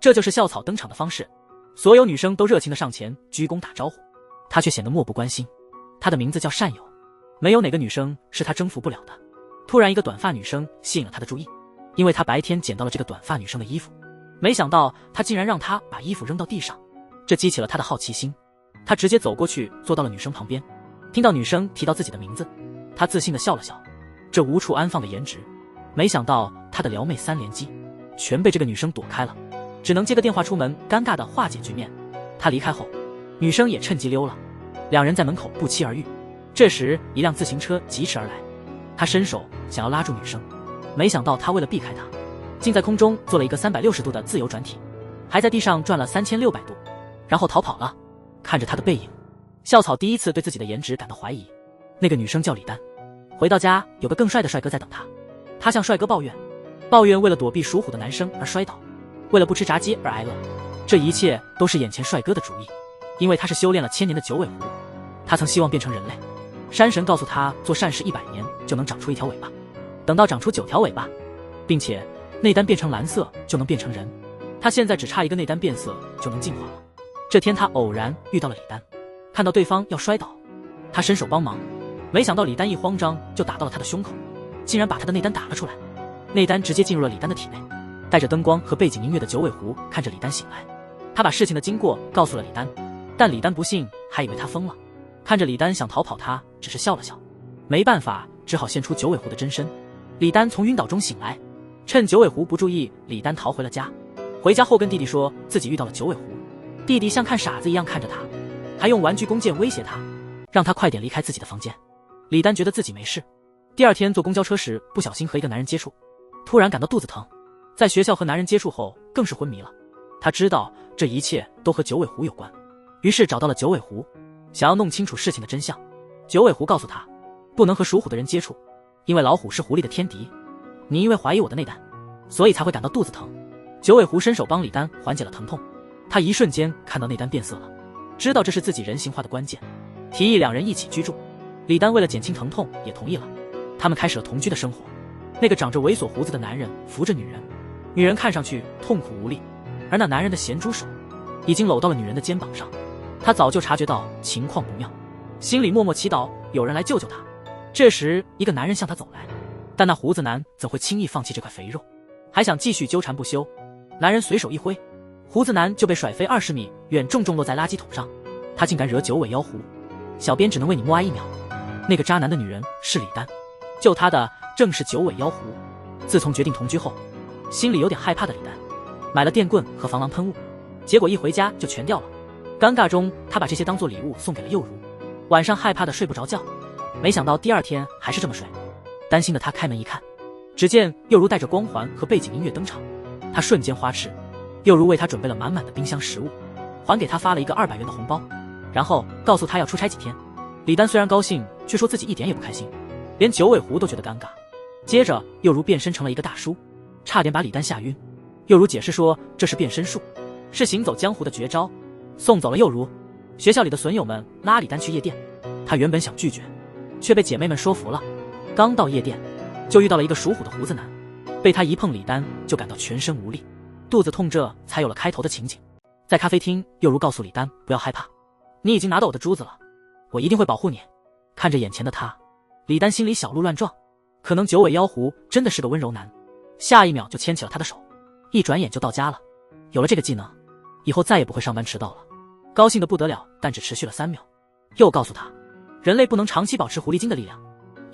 这就是校草登场的方式，所有女生都热情地上前鞠躬打招呼，她却显得漠不关心。她的名字叫善友，没有哪个女生是她征服不了的。突然，一个短发女生吸引了她的注意，因为她白天捡到了这个短发女生的衣服，没想到她竟然让她把衣服扔到地上，这激起了她的好奇心。她直接走过去，坐到了女生旁边。听到女生提到自己的名字，她自信地笑了笑。这无处安放的颜值，没想到她的撩妹3连击全被这个女生躲开了，只能接个电话出门，尴尬地化解局面。她离开后，女生也趁机溜了，两人在门口不期而遇。这时，一辆自行车疾驰而来，他伸手想要拉住女生，没想到她为了避开他，竟在空中做了一个360度的自由转体，还在地上转了3600度，然后逃跑了。看着他的背影，校草第一次对自己的颜值感到怀疑。那个女生叫李丹，回到家有个更帅的帅哥在等她，她向帅哥抱怨为了躲避属虎的男生而摔倒，为了不吃炸鸡而挨饿。这一切都是眼前帅哥的主意，因为他是修炼了1000年的九尾狐，他曾希望变成人类。山神告诉他，做善事100年就能长出1条尾巴，等到长出9条尾巴，并且内丹变成蓝色就能变成人。他现在只差一个内丹变色就能进化了。这天他偶然遇到了李丹，看到对方要摔倒，他伸手帮忙，没想到李丹一慌张就打到了他的胸口，竟然把他的内丹打了出来。内丹直接进入了李丹的体内。带着灯光和背景音乐的九尾狐看着李丹醒来，他把事情的经过告诉了李丹，但李丹不信，还以为他疯了。看着李丹想逃跑，他只是笑了笑，没办法，只好现出九尾狐的真身。李丹从晕倒中醒来，趁九尾狐不注意，李丹逃回了家。回家后跟弟弟说自己遇到了九尾狐，弟弟像看傻子一样看着他，还用玩具弓箭威胁他，让他快点离开自己的房间。李丹觉得自己没事。第二天坐公交车时不小心和一个男人接触，突然感到肚子疼，在学校和男人接触后更是昏迷了。他知道这一切都和九尾狐有关，于是找到了九尾狐，想要弄清楚事情的真相。九尾狐告诉他，不能和属虎的人接触，因为老虎是狐狸的天敌。你因为怀疑我的内丹，所以才会感到肚子疼。九尾狐伸手帮李丹缓解了疼痛，他一瞬间看到内丹变色了，知道这是自己人形化的关键，提议两人一起居住。李丹为了减轻疼痛也同意了，他们开始了同居的生活。那个长着猥琐胡子的男人扶着女人，女人看上去痛苦无力，而那男人的咸猪手已经搂到了女人的肩膀上。他早就察觉到情况不妙，心里默默祈祷有人来救救他。这时一个男人向他走来，但那胡子男怎会轻易放弃这块肥肉，还想继续纠缠不休。男人随手一挥，胡子男就被甩飞20米远，重重落在垃圾桶上。他竟敢惹九尾妖狐，小编只能为你默哀1秒。那个渣男的女人是李丹，救他的正是九尾妖狐。自从决定同居后，心里有点害怕的李丹买了电棍和防狼喷雾，结果一回家就全掉了。尴尬中，他把这些当做礼物送给了幼如。晚上害怕的睡不着觉，没想到第二天还是这么睡。担心的他开门一看，只见幼如带着光环和背景音乐登场，他瞬间花痴。幼如为他准备了满满的冰箱食物，还给他发了一个200元的红包，然后告诉他要出差几天。李丹虽然高兴，却说自己一点也不开心，连九尾狐都觉得尴尬。接着幼如变身成了一个大叔，差点把李丹吓晕。幼如解释说这是变身术，是行走江湖的绝招。送走了幼如，学校里的损友们拉李丹去夜店，他原本想拒绝，却被姐妹们说服了。刚到夜店，就遇到了一个属虎的胡子男，被他一碰，李丹就感到全身无力，肚子痛，这才有了开头的情景。在咖啡厅，幼如告诉李丹不要害怕，你已经拿到我的珠子了，我一定会保护你。看着眼前的他，李丹心里小鹿乱撞，可能九尾妖狐真的是个温柔男。下一秒就牵起了他的手，一转眼就到家了。有了这个技能，以后再也不会上班迟到了。高兴得不得了，但只持续了3秒。又告诉他，人类不能长期保持狐狸精的力量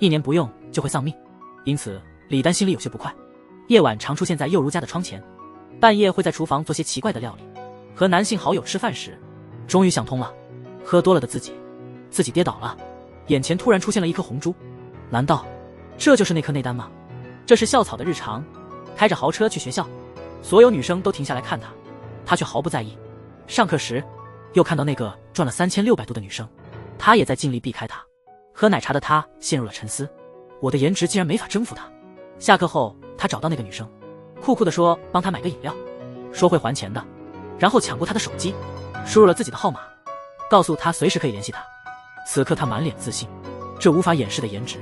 ，1年不用就会丧命。因此李丹心里有些不快，夜晚常出现在幼如家的窗前，半夜会在厨房做些奇怪的料理。和男性好友吃饭时，终于想通了，喝多了的自己跌倒了，眼前突然出现了一颗红珠。难道这就是那颗内丹吗？这是校草的日常，开着豪车去学校，所有女生都停下来看他，他却毫不在意。上课时又看到那个转了3600度的女生，他也在尽力避开她。喝奶茶的他陷入了沉思，我的颜值竟然没法征服她。下课后他找到那个女生，酷酷地说帮她买个饮料，说会还钱的，然后抢过她的手机，输入了自己的号码，告诉她随时可以联系他。此刻他满脸自信，这无法掩饰的颜值，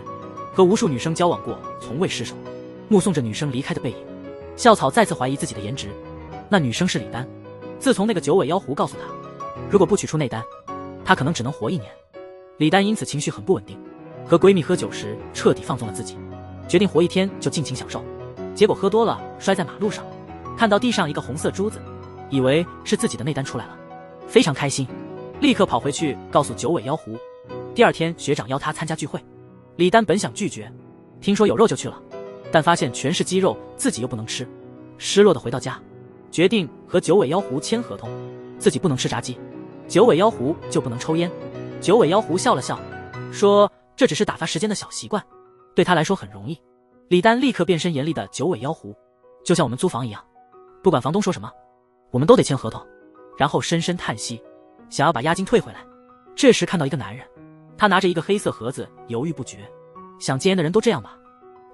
和无数女生交往过，从未失手。目送着女生离开的背影，校草再次怀疑自己的颜值，那女生是李丹。自从那个九尾妖狐告诉她，如果不取出内丹，她可能只能活1年。李丹因此情绪很不稳定，和闺蜜喝酒时彻底放纵了自己，决定活1天就尽情享受。结果喝多了摔在马路上，看到地上一个红色珠子，以为是自己的内丹出来了，非常开心，立刻跑回去告诉九尾妖狐。第2天学长邀她参加聚会，李丹本想拒绝，听说有肉就去了，但发现全是鸡肉，自己又不能吃，失落的回到家，决定和九尾妖狐签合同，自己不能吃炸鸡，九尾妖狐就不能抽烟。九尾妖狐笑了笑，说这只是打发时间的小习惯，对他来说很容易。李丹立刻变身严厉的九尾妖狐，就像我们租房一样，不管房东说什么，我们都得签合同。然后深深叹息，想要把押金退回来。这时看到一个男人，他拿着一个黑色盒子，犹豫不决。想戒烟的人都这样吧，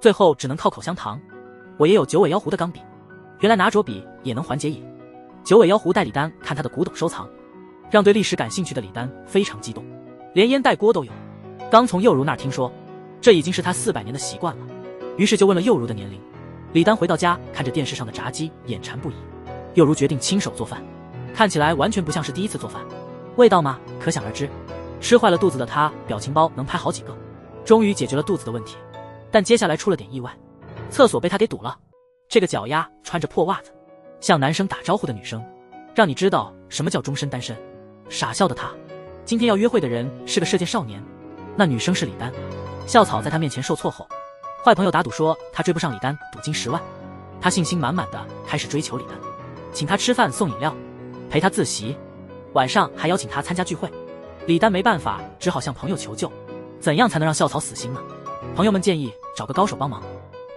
最后只能靠口香糖。我也有九尾妖狐的钢笔，原来拿着笔也能缓解瘾。九尾妖狐带李丹看他的古董收藏，让对历史感兴趣的李丹非常激动，连烟袋锅都有。刚从幼如那儿听说，这已经是他400年的习惯了，于是就问了幼如的年龄。李丹回到家，看着电视上的炸鸡，眼馋不已。幼如决定亲手做饭，看起来完全不像是第一次做饭，味道嘛，可想而知。吃坏了肚子的他，表情包能拍好几个，终于解决了肚子的问题。但接下来出了点意外，厕所被他给堵了。这个脚丫穿着破袜子，向男生打招呼的女生，让你知道什么叫终身单身。傻笑的他，今天要约会的人是个射箭少年，那女生是李丹。校草在他面前受挫后，坏朋友打赌说他追不上李丹，赌金10万。他信心满满的开始追求李丹，请他吃饭送饮料，陪他自习，晚上还邀请他参加聚会。李丹没办法，只好向朋友求救，怎样才能让校草死心呢？朋友们建议找个高手帮忙，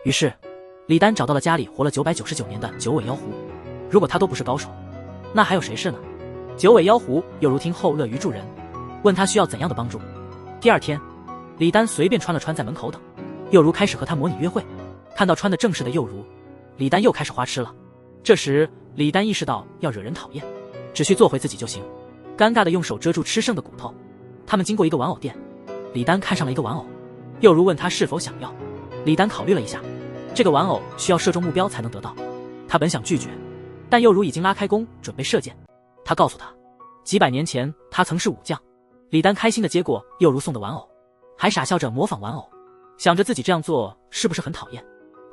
于是李丹找到了家里活了999年的九尾妖狐。如果他都不是高手，那还有谁是呢？九尾妖狐又如听后乐于助人，问他需要怎样的帮助。第2天，李丹随便穿了穿在门口等，又如开始和他模拟约会。看到穿得正式的又如，李丹又开始花痴了。这时李丹意识到要惹人讨厌，只需做回自己就行，尴尬的用手遮住吃剩的骨头。他们经过一个玩偶店，李丹看上了一个玩偶，又如问他是否想要。李丹考虑了一下，这个玩偶需要射中目标才能得到。他本想拒绝，但又如已经拉开弓准备射箭。他告诉他，几百年前他曾是武将。李丹开心地接过又如送的玩偶，还傻笑着模仿玩偶，想着自己这样做是不是很讨厌。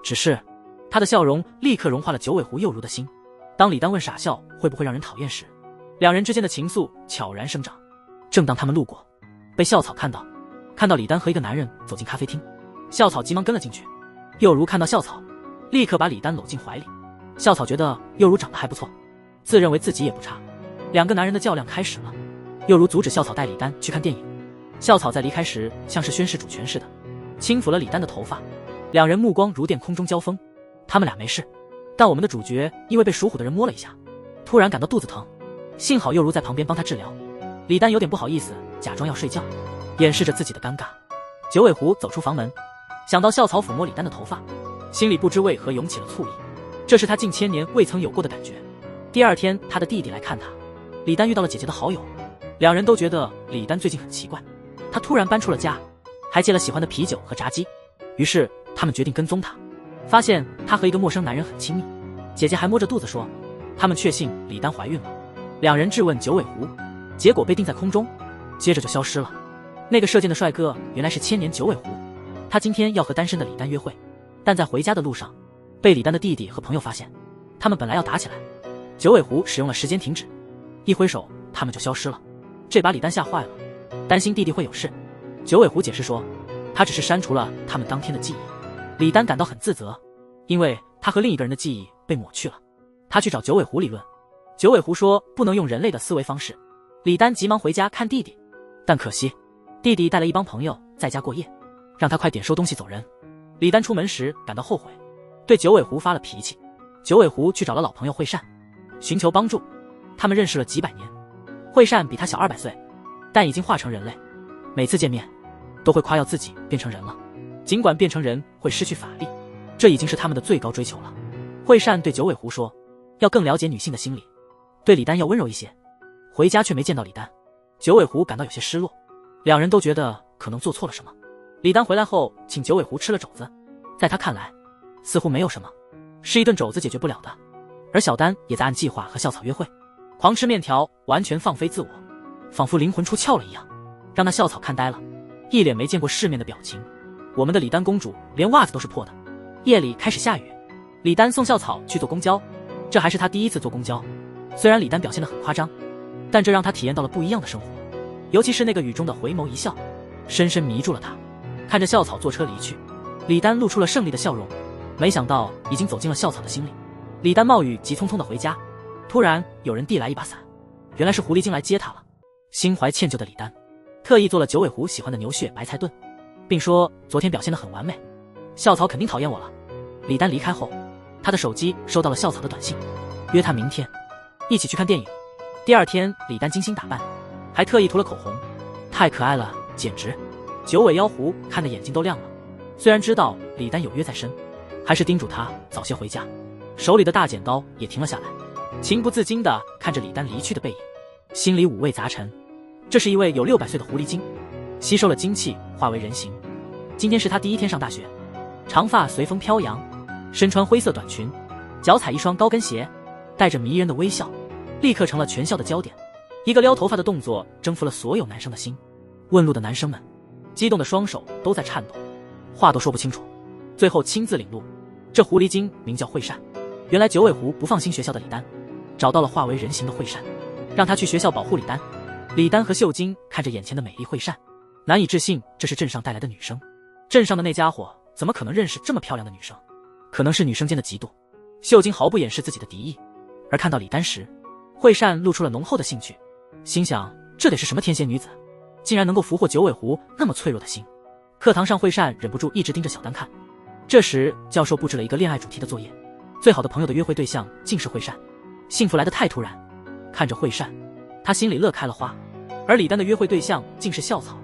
只是他的笑容立刻融化了九尾狐又如的心。当李丹问傻笑会不会让人讨厌时，两人之间的情愫悄然生长。正当他们路过，被校草看到李丹和一个男人走进咖啡厅，校草急忙跟了进去。又如看到校草，立刻把李丹搂进怀里。校草觉得又如长得还不错，自认为自己也不差。2个男人的较量开始了。又如阻止校草带李丹去看电影，校草在离开时像是宣誓主权似的，轻抚了李丹的头发。2人目光如电，空中交锋。他们俩没事，但我们的主角因为被属虎的人摸了一下，突然感到肚子疼，幸好又如在旁边帮他治疗。李丹有点不好意思，假装要睡觉，掩饰着自己的尴尬。九尾狐走出房门，想到校草抚摸李丹的头发，心里不知为何涌起了醋意，这是他近1000年未曾有过的感觉。第2天，他的弟弟来看他，李丹遇到了姐姐的好友，2人都觉得李丹最近很奇怪，他突然搬出了家，还借了喜欢的啤酒和炸鸡。于是他们决定跟踪他，发现他和一个陌生男人很亲密。姐姐还摸着肚子说，他们确信李丹怀孕了。2人质问九尾狐，结果被定在空中，接着就消失了。那个射箭的帅哥原来是千年九尾狐，他今天要和单身的李丹约会，但在回家的路上被李丹的弟弟和朋友发现，他们本来要打起来，九尾狐使用了时间停止，一挥手他们就消失了。这把李丹吓坏了，担心弟弟会有事。九尾狐解释说，他只是删除了他们当天的记忆。李丹感到很自责，因为他和另一个人的记忆被抹去了。他去找九尾狐理论，九尾狐说不能用人类的思维方式。李丹急忙回家看弟弟，但可惜弟弟带了一帮朋友在家过夜，让他快点收东西走人。李丹出门时感到后悔，对九尾狐发了脾气。九尾狐去找了老朋友惠善，寻求帮助。他们认识了几百年，惠善比他小200岁，但已经化成人类，每次见面都会夸耀自己变成人了，尽管变成人会失去法力，这已经是他们的最高追求了。惠善对九尾狐说，要更了解女性的心理，对李丹要温柔一些。回家却没见到李丹，九尾狐感到有些失落，2人都觉得可能做错了什么。李丹回来后请九尾狐吃了肘子，在他看来似乎没有什么，是一顿肘子解决不了的。而小丹也在按计划和校草约会，狂吃面条，完全放飞自我，仿佛灵魂出窍了一样，让那校草看呆了，一脸没见过世面的表情。我们的李丹公主连袜子都是破的。夜里开始下雨，李丹送校草去坐公交，这还是她第一次坐公交。虽然李丹表现得很夸张，但这让她体验到了不一样的生活，尤其是那个雨中的回眸一笑，深深迷住了她。看着校草坐车离去，李丹露出了胜利的笑容，没想到已经走进了校草的心里。李丹冒雨急匆匆地回家，突然有人递来一把伞，原来是狐狸精来接他了。心怀歉疚的李丹特意做了九尾狐喜欢的牛血白菜炖，并说昨天表现得很完美，校草肯定讨厌我了。李丹离开后，他的手机收到了校草的短信，约他明天一起去看电影。第二天，李丹精心打扮，还特意涂了口红，太可爱了，简直。九尾妖狐看得眼睛都亮了，虽然知道李丹有约在身，还是叮嘱他早些回家，手里的大剪刀也停了下来，情不自禁地看着李丹离去的背影，心里五味杂陈。这是一位有600岁的狐狸精，吸收了精气，化为人形。今天是他第一天上大学，长发随风飘扬，身穿灰色短裙，脚踩一双高跟鞋，带着迷人的微笑，立刻成了全校的焦点。一个撩头发的动作征服了所有男生的心，问路的男生们激动的双手都在颤抖，话都说不清楚，最后亲自领路。这狐狸精名叫惠善，原来九尾狐不放心学校的李丹，找到了化为人形的惠善，让他去学校保护李丹。李丹和秀晶看着眼前的美丽惠善，难以置信这是镇上带来的女生。镇上的那家伙怎么可能认识这么漂亮的女生？可能是女生间的嫉妒。秀晶毫不掩饰自己的敌意，而看到李丹时，惠善露出了浓厚的兴趣，心想这得是什么天仙女子，竟然能够俘获九尾狐那么脆弱的心。课堂上，惠善忍不住一直盯着小丹看。这时教授布置了一个恋爱主题的作业，最好的朋友的约会对象竟是惠善，幸福来得太突然。看着惠善，他心里乐开了花。而李丹的约会对象竟是校草，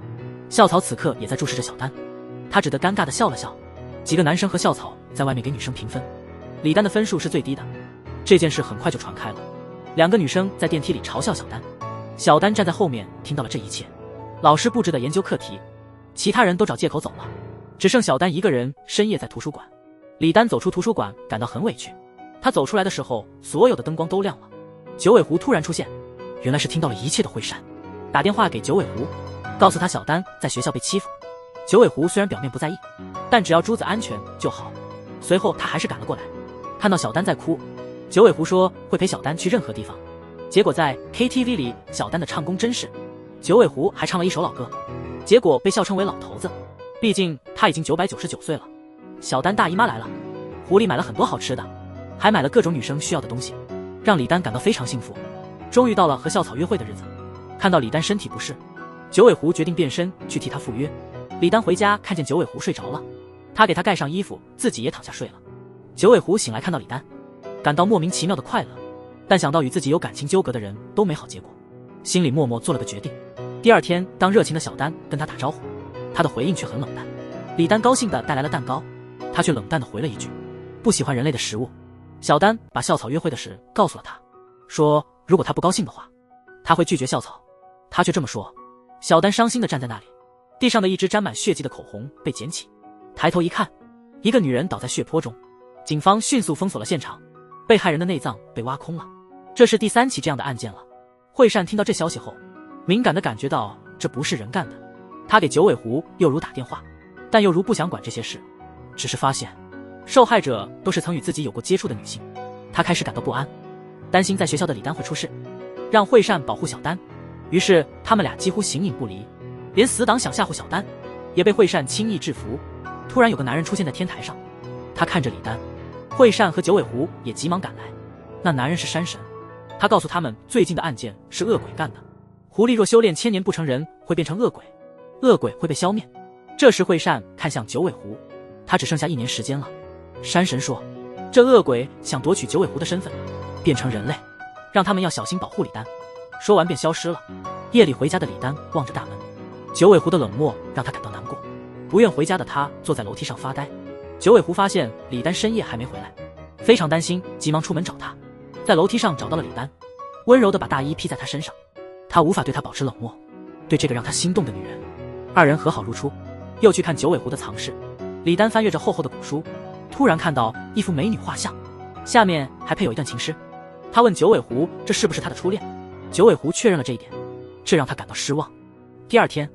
校草此刻也在注视着小丹，他只得尴尬地笑了笑。几个男生和校草在外面给女生评分，李丹的分数是最低的。这件事很快就传开了，两个女生在电梯里嘲笑小丹，小丹站在后面听到了这一切。老师布置的研究课题，其他人都找借口走了，只剩小丹一个人深夜在图书馆。李丹走出图书馆感到很委屈，他走出来的时候所有的灯光都亮了。九尾狐突然出现，原来是听到了一切的惠善，打电话给九尾狐，告诉他小丹在学校被欺负。九尾狐虽然表面不在意，但只要珠子安全就好。随后他还是赶了过来，看到小丹在哭，九尾狐说会陪小丹去任何地方。结果在 KTV 里，小丹的唱功真是，九尾狐还唱了一首老歌，结果被笑称为老头子，毕竟他已经999岁了。小丹大姨妈来了，狐狸买了很多好吃的，还买了各种女生需要的东西，让李丹感到非常幸福。终于到了和校草约会的日子，看到李丹身体不适，九尾狐决定变身去替他赴约。李丹回家看见九尾狐睡着了，他给他盖上衣服，自己也躺下睡了。九尾狐醒来看到李丹，感到莫名其妙的快乐，但想到与自己有感情纠葛的人都没好结果，心里默默做了个决定。第二天，当热情的小丹跟他打招呼，他的回应却很冷淡。李丹高兴地带来了蛋糕，他却冷淡地回了一句不喜欢人类的食物。小丹把校草约会的事告诉了他，说如果他不高兴的话，他会拒绝校草。他却这么说。小丹伤心地站在那里，地上的一只沾满血迹的口红被捡起，抬头一看，一个女人倒在血泊中。警方迅速封锁了现场，被害人的内脏被挖空了。这是第3起这样的案件了。惠善听到这消息后，敏感地感觉到这不是人干的。他给九尾狐又如打电话，但又如不想管这些事，只是发现受害者都是曾与自己有过接触的女性。他开始感到不安，担心在学校的李丹会出事，让惠善保护小丹。于是他们俩几乎形影不离，连死党想吓唬小丹也被惠善轻易制服。突然有个男人出现在天台上，他看着李丹，惠善和九尾狐也急忙赶来。那男人是山神，他告诉他们最近的案件是恶鬼干的，狐狸若修炼1000年不成人，会变成恶鬼，恶鬼会被消灭。这时惠善看向九尾狐，他只剩下1年时间了。山神说，这恶鬼想夺取九尾狐的身份，变成人类，让他们要小心保护李丹。说完便消失了。夜里回家的李丹望着大门，九尾狐的冷漠让他感到难过。不愿回家的他坐在楼梯上发呆。九尾狐发现李丹深夜还没回来，非常担心，急忙出门找他。在楼梯上找到了李丹，温柔地把大衣披在他身上。他无法对他保持冷漠，对这个让他心动的女人，二人和好如初。又去看九尾狐的藏室，李丹翻阅着厚厚的古书，突然看到一幅美女画像，下面还配有一段情诗。他问九尾狐这是不是他的初恋，九尾狐确认了这一点，这让他感到失望。第二天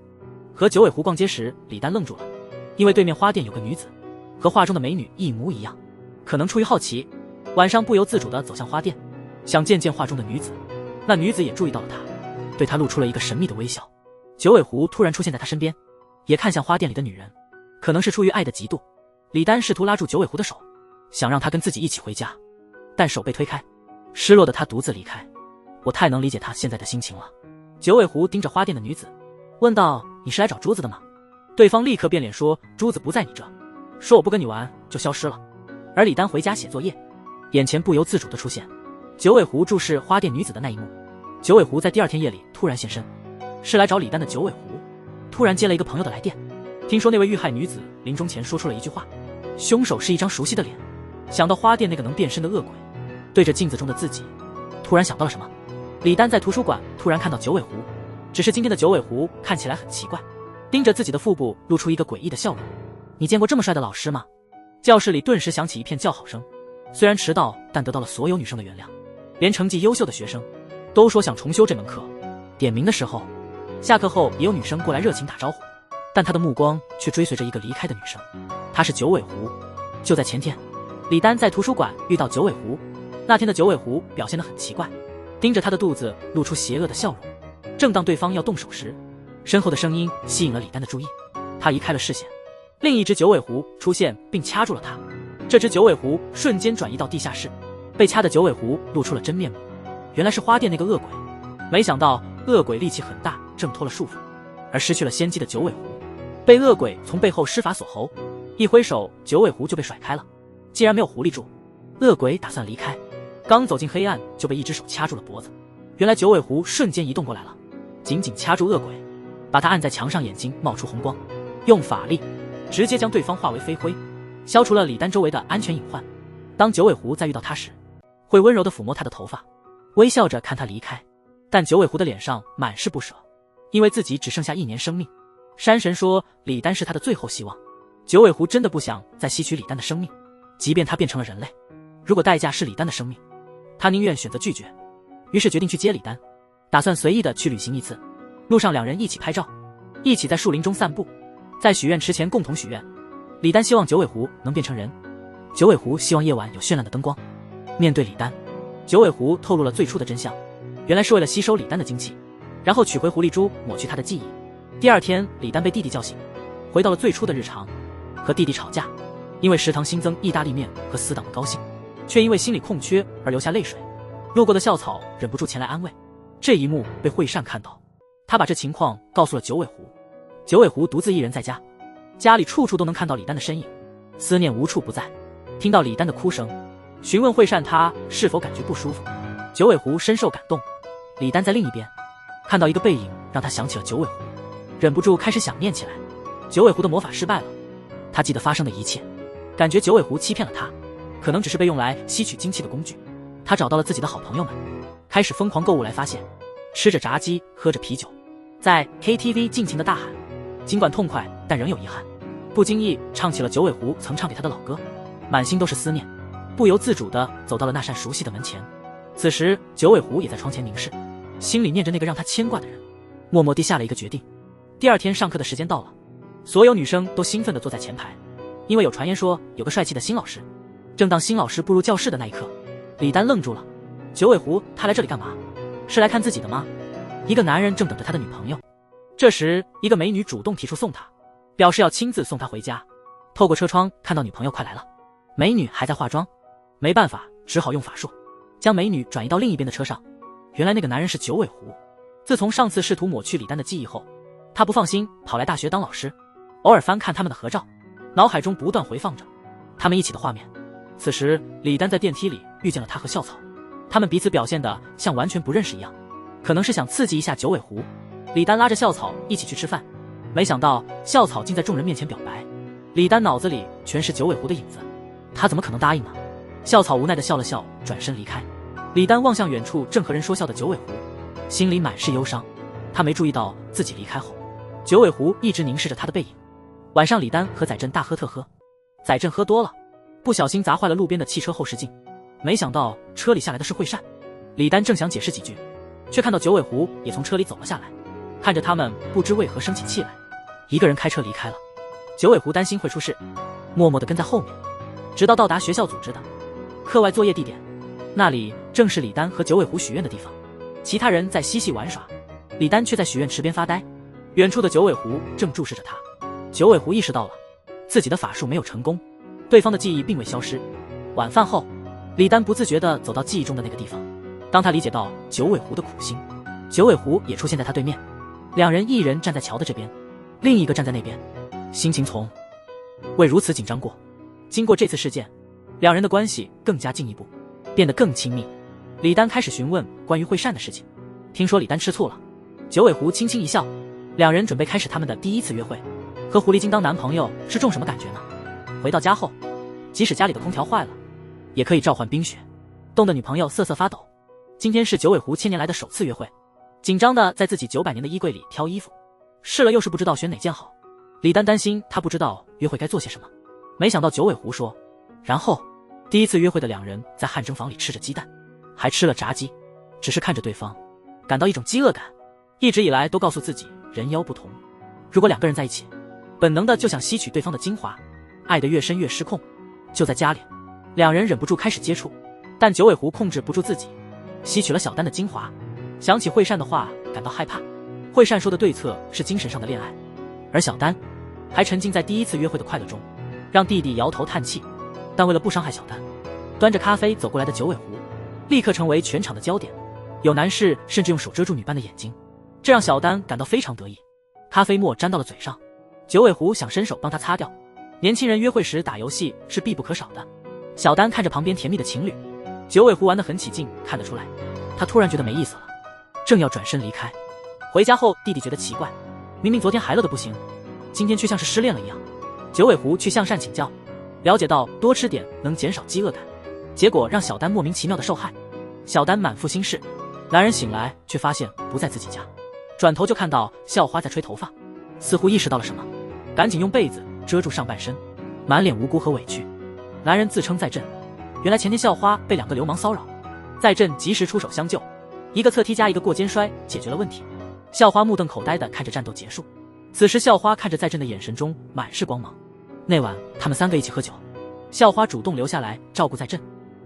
和九尾狐逛街时，李丹愣住了，因为对面花店有个女子，和画中的美女一模一样。可能出于好奇，晚上不由自主地走向花店，想见见画中的女子。那女子也注意到了他，对他露出了一个神秘的微笑。九尾狐突然出现在他身边，也看向花店里的女人，可能是出于爱的嫉妒，李丹试图拉住九尾狐的手，想让他跟自己一起回家，但手被推开，失落的他独自离开。我太能理解他现在的心情了。九尾狐盯着花店的女子，问道：“你是来找珠子的吗？”对方立刻变脸说：“珠子不在你这，说我不跟你玩就消失了。”而李丹回家写作业，眼前不由自主地出现九尾狐注视花店女子的那一幕。九尾狐在第二天夜里突然现身，是来找李丹的九尾狐突然接了一个朋友的来电，听说那位遇害女子临终前说出了一句话，凶手是一张熟悉的脸。想到花店那个能变身的恶鬼，对着镜子中的自己突然想到了什么。李丹在图书馆突然看到九尾狐，只是今天的九尾狐看起来很奇怪，盯着自己的腹部露出一个诡异的笑容。你见过这么帅的老师吗？教室里顿时响起一片叫好声，虽然迟到，但得到了所有女生的原谅，连成绩优秀的学生都说想重修这门课。点名的时候，下课后也有女生过来热情打招呼，但他的目光却追随着一个离开的女生，她是九尾狐。就在前天，李丹在图书馆遇到九尾狐，那天的九尾狐表现得很奇怪，盯着他的肚子露出邪恶的笑容。正当对方要动手时，身后的声音吸引了李丹的注意，他移开了视线，另一只九尾狐出现并掐住了他。这只九尾狐瞬间转移到地下室，被掐的九尾狐露出了真面目，原来是花店那个恶鬼。没想到恶鬼力气很大，挣脱了束缚，而失去了先机的九尾狐被恶鬼从背后施法锁喉，一挥手九尾狐就被甩开了。既然没有狐狸住，恶鬼打算离开，刚走进黑暗就被一只手掐住了脖子。原来九尾狐瞬间移动过来了，紧紧掐住恶鬼，把他按在墙上，眼睛冒出红光，用法力直接将对方化为飞灰，消除了李丹周围的安全隐患。当九尾狐再遇到他时，会温柔地抚摸他的头发，微笑着看他离开。但九尾狐的脸上满是不舍，因为自己只剩下1年生命。山神说李丹是他的最后希望，九尾狐真的不想再吸取李丹的生命，即便他变成了人类，如果代价是李丹的生命，他宁愿选择拒绝。于是决定去接李丹，打算随意的去旅行一次。路上两人一起拍照，一起在树林中散步，在许愿池前共同许愿。李丹希望九尾狐能变成人，九尾狐希望夜晚有绚烂的灯光。面对李丹，九尾狐透露了最初的真相，原来是为了吸收李丹的精气，然后取回狐狸珠，抹去他的记忆。第二天，李丹被弟弟叫醒，回到了最初的日常，和弟弟吵架，因为食堂新增意大利面和死党的高兴，却因为心里空缺而流下泪水。路过的校草忍不住前来安慰，这一幕被惠善看到，他把这情况告诉了九尾狐。九尾狐独自一人在家，家里处处都能看到李丹的身影，思念无处不在。听到李丹的哭声，询问惠善他是否感觉不舒服。九尾狐深受感动。李丹在另一边看到一个背影，让他想起了九尾狐，忍不住开始想念起来。九尾狐的魔法失败了，他记得发生的一切，感觉九尾狐欺骗了他，可能只是被用来吸取精气的工具。他找到了自己的好朋友们，开始疯狂购物来发泄，吃着炸鸡，喝着啤酒，在 KTV 尽情的大喊。尽管痛快，但仍有遗憾，不经意唱起了九尾狐曾唱给他的老歌，满心都是思念，不由自主地走到了那扇熟悉的门前。此时九尾狐也在窗前凝视，心里念着那个让他牵挂的人，默默地下了一个决定。第二天上课的时间到了，所有女生都兴奋地坐在前排，因为有传言说有个帅气的新老师。正当新老师步入教室的那一刻，李丹愣住了。九尾狐他来这里干嘛？是来看自己的吗？一个男人正等着他的女朋友。这时一个美女主动提出送他，表示要亲自送他回家。透过车窗看到女朋友快来了，美女还在化妆，没办法，只好用法术将美女转移到另一边的车上。原来那个男人是九尾狐。自从上次试图抹去李丹的记忆后，他不放心，跑来大学当老师，偶尔翻看他们的合照，脑海中不断回放着他们一起的画面。此时李丹在电梯里遇见了他和校草，他们彼此表现得像完全不认识一样，可能是想刺激一下九尾狐。李丹拉着校草一起去吃饭，没想到校草竟在众人面前表白。李丹脑子里全是九尾狐的影子，他怎么可能答应呢？校草无奈地笑了笑，转身离开。李丹望向远处正和人说笑的九尾狐，心里满是忧伤。他没注意到自己离开后，九尾狐一直凝视着他的背影。晚上李丹和载振大喝特喝，载振喝多了，不小心砸坏了路边的汽车后视镜，没想到车里下来的是惠善。李丹正想解释几句，却看到九尾狐也从车里走了下来，看着他们不知为何生起气来，一个人开车离开了。九尾狐担心会出事，默默地跟在后面，直到到达学校组织的课外作业地点，那里正是李丹和九尾狐许愿的地方。其他人在嬉戏玩耍，李丹却在许愿池边发呆。远处的九尾狐正注视着他。九尾狐意识到了自己的法术没有成功，对方的记忆并未消失。晚饭后，李丹不自觉地走到记忆中的那个地方。当他理解到九尾狐的苦心，九尾狐也出现在他对面。两人一人站在桥的这边，另一个站在那边，心情从未如此紧张过。经过这次事件，两人的关系更加进一步，变得更亲密。李丹开始询问关于惠善的事情，听说李丹吃醋了。九尾狐轻轻一笑，两人准备开始他们的第一次约会。和狐狸精当男朋友是种什么感觉呢？回到家后，即使家里的空调坏了，也可以召唤冰雪，冻得女朋友瑟瑟发抖。今天是九尾狐1000年来的首次约会，紧张的在自己900年的衣柜里挑衣服，试了又是不知道选哪件好。李丹担心他不知道约会该做些什么，没想到九尾狐说，然后第一次约会的两人在汗蒸房里吃着鸡蛋，还吃了炸鸡，只是看着对方感到一种饥饿感。一直以来都告诉自己人妖不同，如果两个人在一起，本能的就想吸取对方的精华，爱得越深越失控。就在家里，两人忍不住开始接触，但九尾狐控制不住自己，吸取了小丹的精华。想起惠善的话感到害怕，惠善说的对策是精神上的恋爱，而小丹还沉浸在第一次约会的快乐中，让弟弟摇头叹气。但为了不伤害小丹，端着咖啡走过来的九尾狐立刻成为全场的焦点，有男士甚至用手遮住女伴的眼睛，这让小丹感到非常得意。咖啡沫沾到了嘴上，九尾狐想伸手帮他擦掉。年轻人约会时打游戏是必不可少的。小丹看着旁边甜蜜的情侣，九尾狐玩得很起劲，看得出来他突然觉得没意思了，正要转身离开。回家后弟弟觉得奇怪，明明昨天还乐得不行，今天却像是失恋了一样。九尾狐去向善请教，了解到多吃点能减少饥饿感，结果让小丹莫名其妙的受害。小丹满腹心事，男人醒来却发现不在自己家，转头就看到校花在吹头发，似乎意识到了什么，赶紧用被子遮住上半身，满脸无辜和委屈。男人自称在镇，原来前天校花被2个流氓骚扰，在镇及时出手相救，一个侧踢加一个过肩摔解决了问题。校花目瞪口呆地看着战斗结束，此时校花看着在镇的眼神中满是光芒。那晚他们3个一起喝酒，校花主动留下来照顾在镇，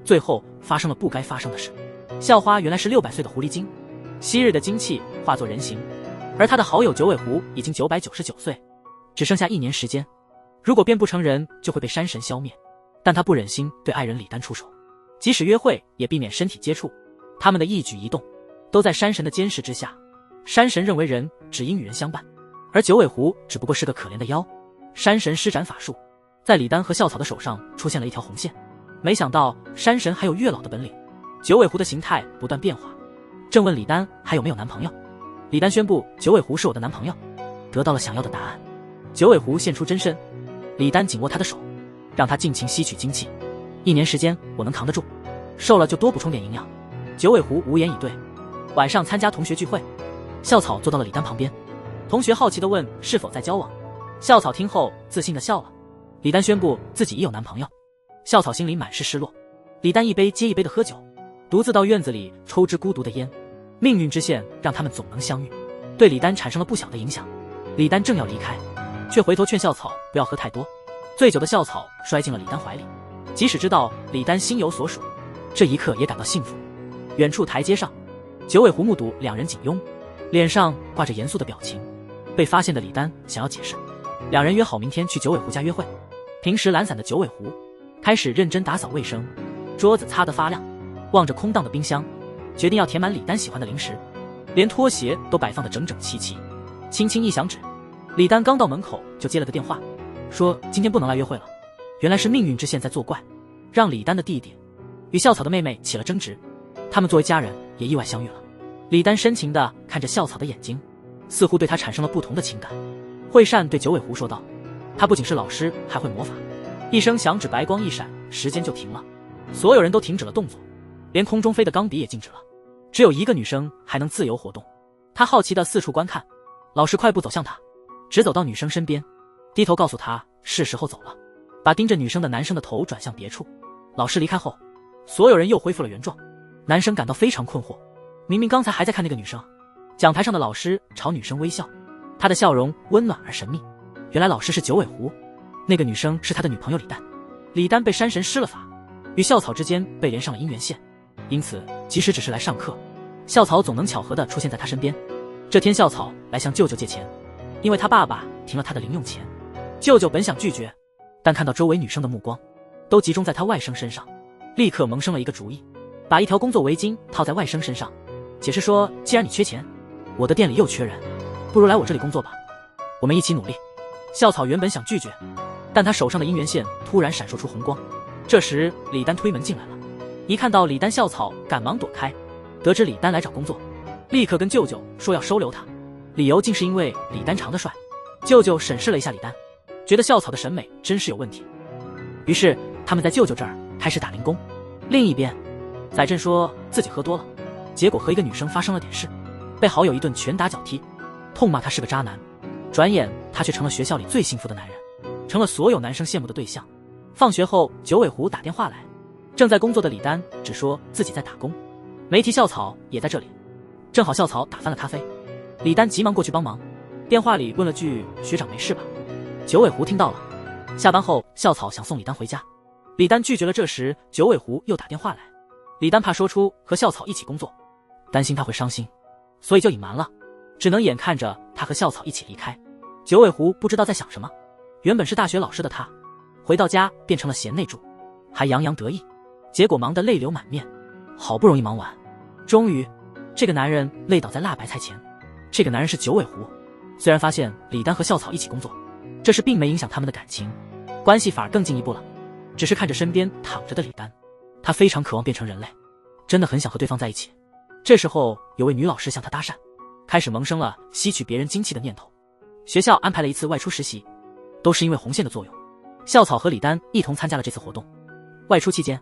最后发生了不该发生的事。校花原来是600岁的狐狸精，昔日的精气化作人形，而他的好友九尾狐已经999岁，只剩下1年时间，如果变不成人就会被山神消灭。但他不忍心对爱人李丹出手，即使约会也避免身体接触，他们的一举一动都在山神的监视之下。山神认为人只应与人相伴，而九尾狐只不过是个可怜的妖。山神施展法术，在李丹和校草的手上出现了一条红线。没想到山神还有月老的本领，九尾狐的形态不断变化，正问李丹还有没有男朋友。李丹宣布九尾狐是我的男朋友，得到了想要的答案。九尾狐现出真身，李丹紧握他的手，让他尽情吸取精气。1年时间我能扛得住，瘦了就多补充点营养。九尾狐无言以对。晚上参加同学聚会，校草坐到了李丹旁边，同学好奇地问是否在交往。校草听后自信地笑了。李丹宣布自己已有男朋友，校草心里满是失落。李丹一杯接一杯的喝酒，独自到院子里抽支孤独的烟。命运之线让他们总能相遇，对李丹产生了不小的影响。李丹正要离开，却回头劝校草不要喝太多。醉酒的校草摔进了李丹怀里，即使知道李丹心有所属，这一刻也感到幸福。远处台阶上，九尾狐目睹两人紧拥，脸上挂着严肃的表情。被发现的李丹想要解释，两人约好明天去九尾狐家约会。平时懒散的九尾狐开始认真打扫卫生，桌子擦得发亮，望着空荡的冰箱，决定要填满李丹喜欢的零食，连拖鞋都摆放得整整齐齐。轻轻一响指，李丹刚到门口就接了个电话，说今天不能来约会了。原来是命运之线在作怪，让李丹的弟弟与校草的妹妹起了争执，他们作为家人也意外相遇了。李丹深情地看着校草的眼睛，似乎对他产生了不同的情感。惠善对九尾狐说道，他不仅是老师，还会魔法。一声响指，白光一闪，时间就停了，所有人都停止了动作，连空中飞的钢笔也静止了，只有一个女生还能自由活动。她好奇地四处观看，老师快步走向她，直走到女生身边，低头告诉她是时候走了，把盯着女生的男生的头转向别处。老师离开后，所有人又恢复了原状。男生感到非常困惑，明明刚才还在看那个女生。讲台上的老师朝女生微笑，她的笑容温暖而神秘。原来老师是九尾狐，那个女生是他的女朋友李丹。李丹被山神施了法，与校草之间被连上了姻缘线，因此即使只是来上课，校草总能巧合地出现在他身边。这天校草来向舅舅借钱，因为他爸爸停了他的零用钱。舅舅本想拒绝，但看到周围女生的目光都集中在他外甥身上，立刻萌生了一个主意，把一条工作围巾套在外甥身上，解释说，既然你缺钱，我的店里又缺人，不如来我这里工作吧，我们一起努力。校草原本想拒绝，但他手上的姻缘线突然闪烁出红光。这时李丹推门进来了，一看到李丹，校草赶忙躲开，得知李丹来找工作，立刻跟舅舅说要收留他，理由竟是因为李丹长得帅。舅舅审视了一下李丹，觉得校草的审美真是有问题，于是他们在舅舅这儿开始打零工。另一边，载振说自己喝多了，结果和一个女生发生了点事，被好友一顿拳打脚踢，痛骂他是个渣男。转眼他却成了学校里最幸福的男人，成了所有男生羡慕的对象。放学后，九尾狐打电话来，正在工作的李丹只说自己在打工，没提校草也在这里。正好校草打翻了咖啡，李丹急忙过去帮忙，电话里问了句学长没事吧。九尾狐听到了。下班后，校草想送李丹回家，李丹拒绝了。这时九尾狐又打电话来，李丹怕说出和校草一起工作，担心他会伤心，所以就隐瞒了，只能眼看着他和校草一起离开。九尾狐不知道在想什么，原本是大学老师的他，回到家变成了贤内助，还洋洋得意，结果忙得泪流满面。好不容易忙完，终于这个男人累倒在辣白菜前。这个男人是九尾狐，虽然发现李丹和校草一起工作，这事并没影响他们的感情，关系反而更进一步了。只是看着身边躺着的李丹，他非常渴望变成人类，真的很想和对方在一起。这时候有位女老师向他搭讪，开始萌生了吸取别人精气的念头。学校安排了一次外出实习，都是因为红线的作用。校草和李丹一同参加了这次活动。外出期间，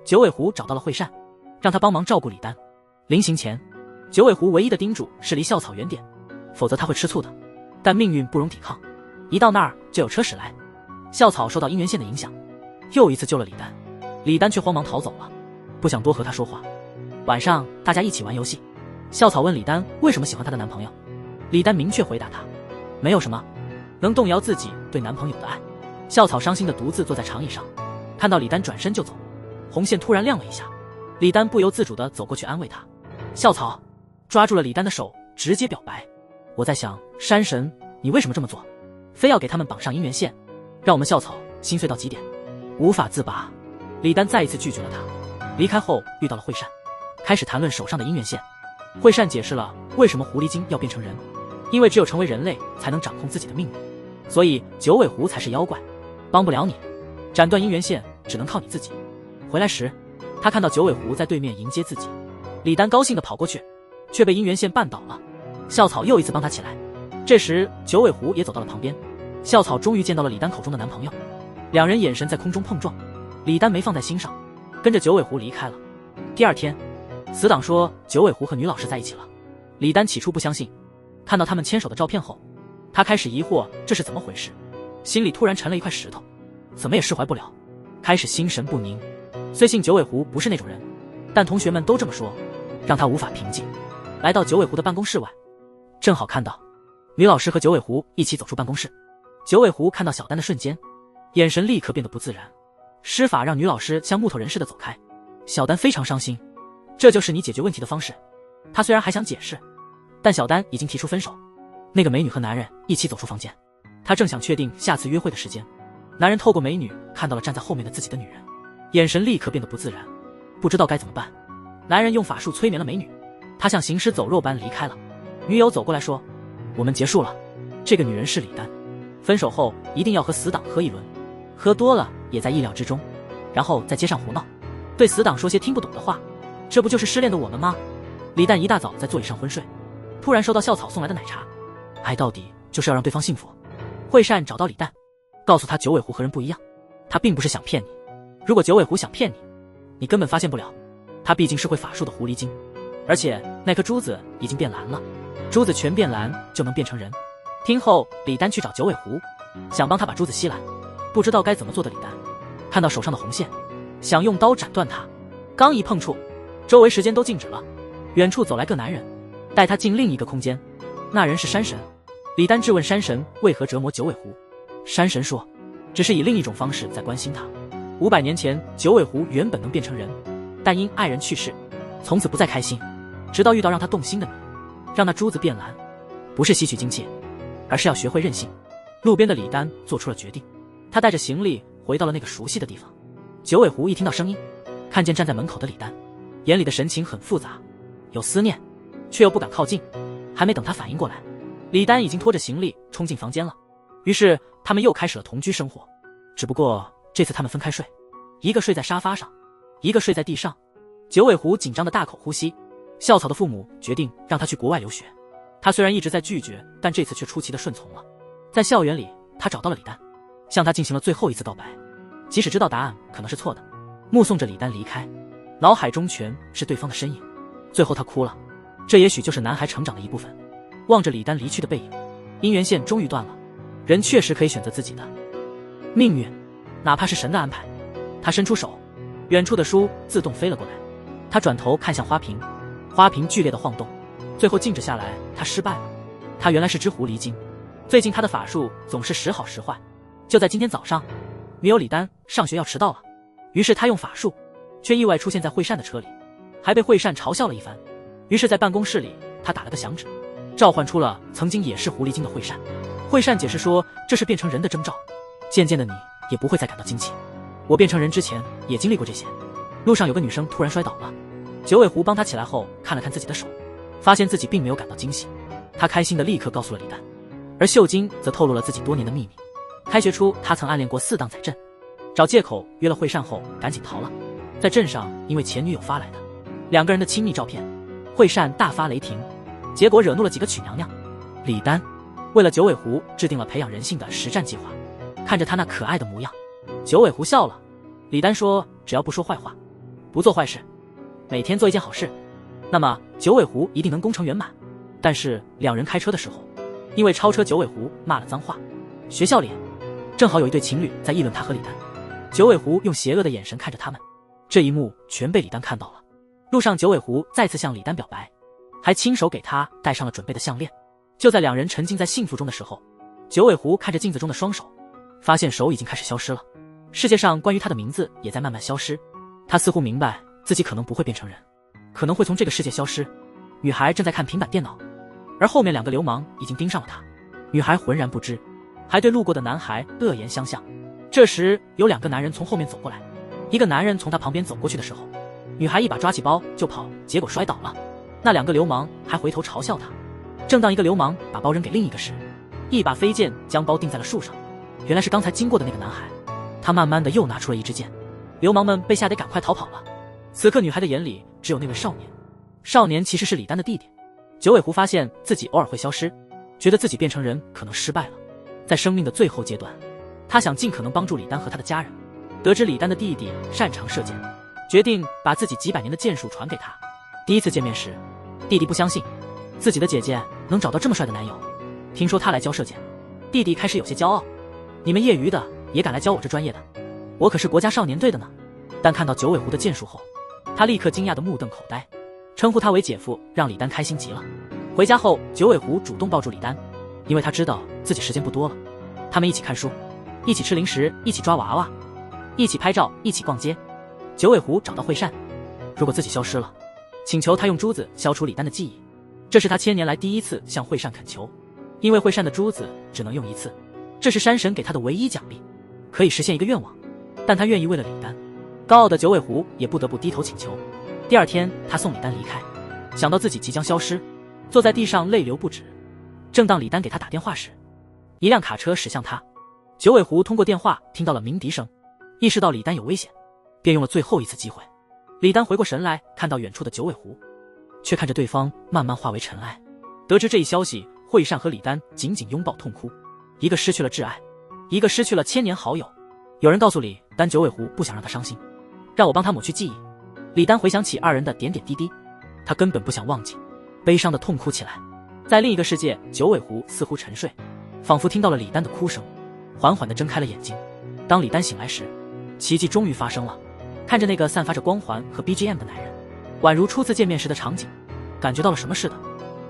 九尾狐找到了惠善，让他帮忙照顾李丹。临行前，九尾狐唯一的叮嘱是离校草远点，否则他会吃醋的。但命运不容抵抗，一到那儿就有车驶来。校草受到姻缘线的影响，又一次救了李丹，李丹却慌忙逃走了，不想多和他说话。晚上大家一起玩游戏，校草问李丹为什么喜欢她的男朋友，李丹明确回答他，没有什么能动摇自己对男朋友的爱。校草伤心的独自坐在长椅上，看到李丹转身就走，红线突然亮了一下，李丹不由自主地走过去安慰他。校草抓住了李丹的手，直接表白，我在想，山神你为什么这么做，非要给他们绑上姻缘线，让我们校草心碎到极点，无法自拔。李丹再一次拒绝了他。离开后遇到了惠善，开始谈论手上的姻缘线。惠善解释了为什么狐狸精要变成人，因为只有成为人类才能掌控自己的命运，所以九尾狐才是妖怪，帮不了你，斩断姻缘线只能靠你自己。回来时，他看到九尾狐在对面迎接自己，李丹高兴地跑过去，却被姻缘线绊倒了。校草又一次帮他起来，这时九尾狐也走到了旁边。校草终于见到了李丹口中的男朋友，两人眼神在空中碰撞，李丹没放在心上，跟着九尾狐离开了。第二天，死党说九尾狐和女老师在一起了。李丹起初不相信，看到他们牵手的照片后，他开始疑惑这是怎么回事，心里突然沉了一块石头，怎么也释怀不了，开始心神不宁。虽信九尾狐不是那种人，但同学们都这么说，让他无法平静。来到九尾狐的办公室外，正好看到女老师和九尾狐一起走出办公室。九尾狐看到小丹的瞬间，眼神立刻变得不自然，施法让女老师像木头人似的走开。小丹非常伤心，这就是你解决问题的方式。他虽然还想解释，但小丹已经提出分手。那个美女和男人一起走出房间，他正想确定下次约会的时间，男人透过美女看到了站在后面的自己的女人，眼神立刻变得不自然，不知道该怎么办。男人用法术催眠了美女，他像行尸走肉般离开了。女友走过来说，我们结束了，这个女人是李丹，分手后一定要和死党喝一轮，喝多了也在意料之中，然后在街上胡闹，对死党说些听不懂的话，这不就是失恋的我们吗？李丹一大早在座椅上昏睡，突然收到校草送来的奶茶，爱到底就是要让对方幸福。惠善找到李丹，告诉他九尾狐和人不一样，他并不是想骗你，如果九尾狐想骗你，你根本发现不了，他毕竟是会法术的狐狸精，而且那颗珠子已经变蓝了，珠子全变蓝就能变成人。听后，李丹去找九尾狐，想帮他把珠子吸蓝，不知道该怎么做的李丹看到手上的红线，想用刀斩断它，刚一碰触，周围时间都静止了。远处走来个男人，带他进另一个空间。那人是山神。李丹质问山神为何折磨九尾狐，山神说，只是以另一种方式在关心他。500年前，九尾狐原本能变成人，但因爱人去世，从此不再开心，直到遇到让他动心的你，让那珠子变蓝，不是吸取精气，而是要学会任性。路边的李丹做出了决定，他带着行李回到了那个熟悉的地方。九尾狐一听到声音，看见站在门口的李丹，眼里的神情很复杂，有思念，却又不敢靠近。还没等他反应过来，李丹已经拖着行李冲进房间了。于是他们又开始了同居生活，只不过这次他们分开睡，一个睡在沙发上，一个睡在地上。九尾狐紧张的大口呼吸。校草的父母决定让他去国外留学，他虽然一直在拒绝，但这次却出奇的顺从了。在校园里，他找到了李丹，向他进行了最后一次告白，即使知道答案可能是错的，目送着李丹离开，脑海中全是对方的身影。最后他哭了，这也许就是男孩成长的一部分。望着李丹离去的背影，姻缘线终于断了。人确实可以选择自己的命运，哪怕是神的安排。他伸出手，远处的书自动飞了过来。他转头看向花瓶，花瓶剧烈的晃动，最后静止下来。他失败了。他原来是只狐狸精。最近他的法术总是时好时坏。就在今天早上，女友李丹上学要迟到了，于是他用法术，却意外出现在惠善的车里，还被惠善嘲笑了一番。于是在办公室里，他打了个响指，召唤出了曾经也是狐狸精的惠善。惠善解释说，这是变成人的征兆，渐渐的你也不会再感到惊奇。我变成人之前也经历过这些。路上有个女生突然摔倒了，九尾狐帮她起来后，看了看自己的手，发现自己并没有感到惊喜。他开心的立刻告诉了李丹，而秀晶则透露了自己多年的秘密。开学初，他曾暗恋过4档仔镇，找借口约了惠善后赶紧逃了。在镇上，因为前女友发来的2个人的亲密照片，惠善大发雷霆，结果惹怒了几个曲娘娘。李丹为了九尾狐制定了培养人性的实战计划。看着他那可爱的模样，九尾狐笑了。李丹说，只要不说坏话，不做坏事，每天做一件好事，那么九尾狐一定能功成圆满。但是2人开车的时候，因为超车，九尾狐骂了脏话。学校里正好有一对情侣在议论他和李丹，九尾狐用邪恶的眼神看着他们，这一幕全被李丹看到了。路上，九尾狐再次向李丹表白，还亲手给他戴上了准备的项链。就在2人沉浸在幸福中的时候，九尾狐看着镜子中的双手，发现手已经开始消失了，世界上关于他的名字也在慢慢消失。他似乎明白自己可能不会变成人，可能会从这个世界消失。女孩正在看平板电脑，而后面2个流氓已经盯上了她。女孩浑然不知，还对路过的男孩恶言相向。这时有2个男人从后面走过来，一个男人从她旁边走过去的时候，女孩一把抓起包就跑，结果摔倒了。那2个流氓还回头嘲笑她。正当一个流氓把包扔给另一个时，一把飞剑将包钉在了树上。原来是刚才经过的那个男孩。他慢慢的又拿出了一支剑，流氓们被吓得赶快逃跑了。此刻女孩的眼里只有那位少年，少年其实是李丹的弟弟。九尾狐发现自己偶尔会消失，觉得自己变成人可能失败了。在生命的最后阶段，他想尽可能帮助李丹和他的家人。得知李丹的弟弟擅长射箭，决定把自己几百年的剑术传给他。第一次见面时，弟弟不相信自己的姐姐能找到这么帅的男友，听说他来教射箭，弟弟开始有些骄傲，你们业余的也敢来教我这专业的，我可是国家少年队的呢。但看到九尾狐的剑术后，他立刻惊讶的目瞪口呆，称呼他为姐夫，让李丹开心极了。回家后，九尾狐主动抱住李丹，因为他知道自己时间不多了。他们一起看书，一起吃零食，一起抓娃娃，一起拍照，一起逛街。九尾狐找到惠善，如果自己消失了，请求他用珠子消除李丹的记忆。这是他1000年来第一次向惠善恳求，因为惠善的珠子只能用1次，这是山神给他的唯一奖励，可以实现一个愿望。但他愿意为了李丹，高傲的九尾狐也不得不低头请求。第2天，他送李丹离开，想到自己即将消失，坐在地上泪流不止。正当李丹给他打电话时，一辆卡车驶向他。九尾狐通过电话听到了鸣笛声，意识到李丹有危险，便用了最后一次机会。李丹回过神来，看到远处的九尾狐，却看着对方慢慢化为尘埃。得知这一消息，惠善和李丹紧紧拥抱痛哭，一个失去了挚爱，一个失去了1000年好友。有人告诉李丹，九尾狐不想让他伤心，让我帮他抹去记忆。李丹回想起2人的点点滴滴，他根本不想忘记，悲伤的痛哭起来。在另一个世界，九尾狐似乎沉睡，仿佛听到了李丹的哭声，缓缓地睁开了眼睛。当李丹醒来时，奇迹终于发生了。看着那个散发着光环和 BGM 的男人，宛如初次见面时的场景，感觉到了什么似的。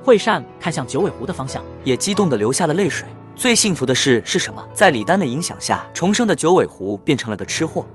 惠善看向九尾狐的方向，也激动地流下了泪水。最幸福的事是什么？在李丹的影响下，重生的九尾狐变成了个吃货。